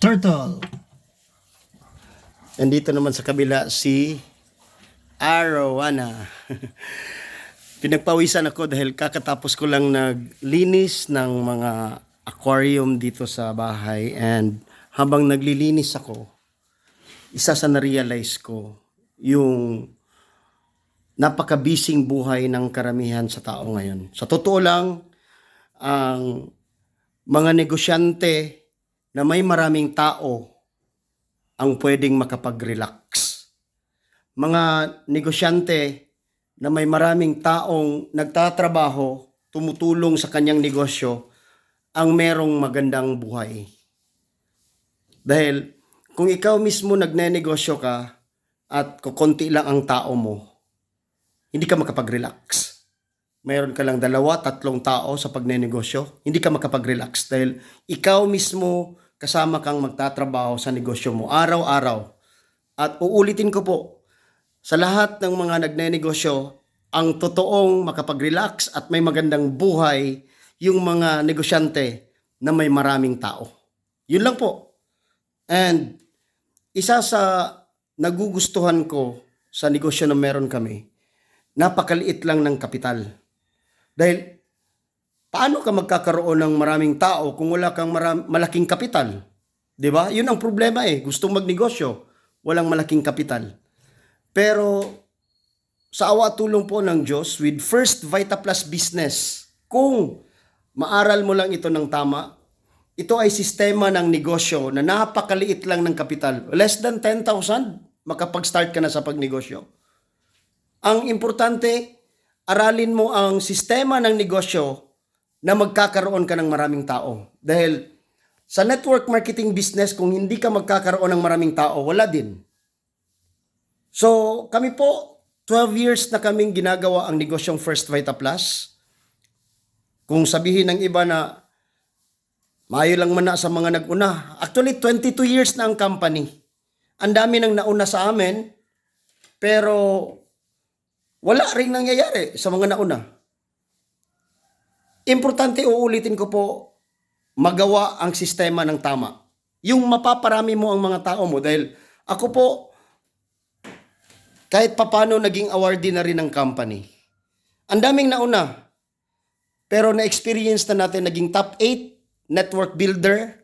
Turtle. Nandito naman sa kabila si Arowana. Pinagpawisan ako dahil kakatapos ko lang naglinis ng mga aquarium dito sa bahay, and habang naglilinis ako, isa sa na-realize ko yung napaka-busy buhay ng karamihan sa tao ngayon. Sa totoo lang, ang mga negosyante na may maraming tao ang pwedeng makapag-relax. Mga negosyante na may maraming taong nagtatrabaho, tumutulong sa kanyang negosyo, ang merong magandang buhay. Dahil kung ikaw mismo nagnenegosyo ka at kukunti lang ang tao mo, hindi ka makapag-relax. Mayroon ka lang 2-3 tao sa pagnenegosyo, hindi ka makapag-relax dahil ikaw mismo kasama kang magtatrabaho sa negosyo mo araw-araw. At uulitin ko po, sa lahat ng mga nagnenegosyo, ang totoong makapag-relax at may magandang buhay yung mga negosyante na may maraming tao. Yun lang po. And isa sa nagugustuhan ko sa negosyo na meron kami, napakaliit lang ng kapital. Dahil paano ka magkakaroon ng maraming tao kung wala kang malaking kapital? 'Di ba? Yun ang problema eh. Gustong magnegosyo, walang malaking kapital. Pero sa awa at tulong po ng Diyos, with First Vita Plus Business, kung maaral mo lang ito ng tama, ito ay sistema ng negosyo na napakaliit lang ng kapital. Less than 10,000, makapag-start ka na sa pagnegosyo. Ang importante, aralin mo ang sistema ng negosyo na magkakaroon ka ng maraming tao. Dahil sa network marketing business, kung hindi ka magkakaroon ng maraming tao, wala din. So, kami po, 12 years na kaming ginagawa ang negosyong First Vita Plus. Kung sabihin ng iba na mayo lang man na sa mga nag-una. Actually, 22 years na ang company. Ang dami nang nauna sa amin, pero wala rin nangyayari sa mga nauna. Importante, uulitin ko po, magawa ang sistema ng tama. Yung mapaparami mo ang mga tao mo, dahil ako po, kahit papano naging awardee na rin ng company. Ang daming nauna, pero na-experience na natin naging top 8 network builder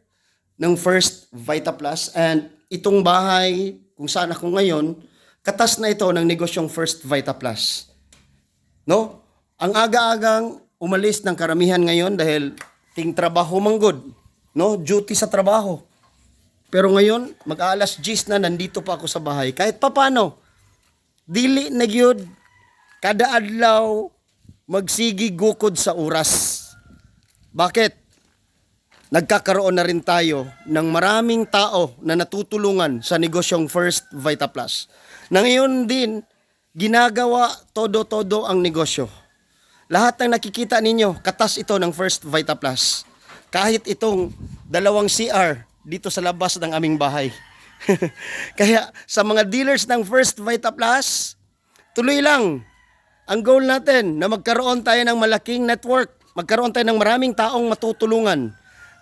ng First Vita Plus, and itong bahay kung saan ako ngayon, katas na ito ng negosyong First Vita Plus. No? Ang aga-agang umalis ng karamihan ngayon dahil ting trabaho manggod, no? Duty sa trabaho. Pero ngayon, mag-aalas 10 na, nandito pa ako sa bahay. Kahit papano, dili na gyud kada adlaw magsigi gukod sa oras. Bakit? Nagkakaroon na rin tayo ng maraming tao na natutulungan sa negosyong First Vita Plus. Na ngayon din, ginagawa todo-todo ang negosyo. Lahat ng nakikita ninyo, katas ito ng First Vita Plus. Kahit itong 2 CR dito sa labas ng aming bahay. Kaya sa mga dealers ng First Vita Plus, tuloy lang. Ang goal natin na magkaroon tayo ng malaking network, magkaroon tayo ng maraming taong matutulungan.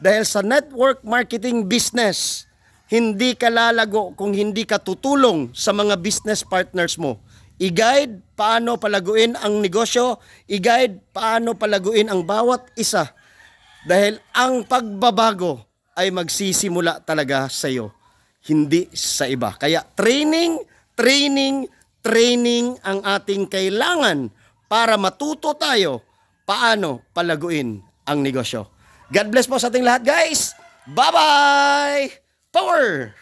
Dahil sa network marketing business, hindi ka lalago kung hindi ka tutulong sa mga business partners mo. I-guide paano palaguin ang negosyo, i-guide paano palaguin ang bawat isa. Dahil ang pagbabago ay magsisimula talaga sa iyo, hindi sa iba. Kaya training ang ating kailangan para matuto tayo paano palaguin ang negosyo. God bless po sa ating lahat, guys. Bye-bye! Power!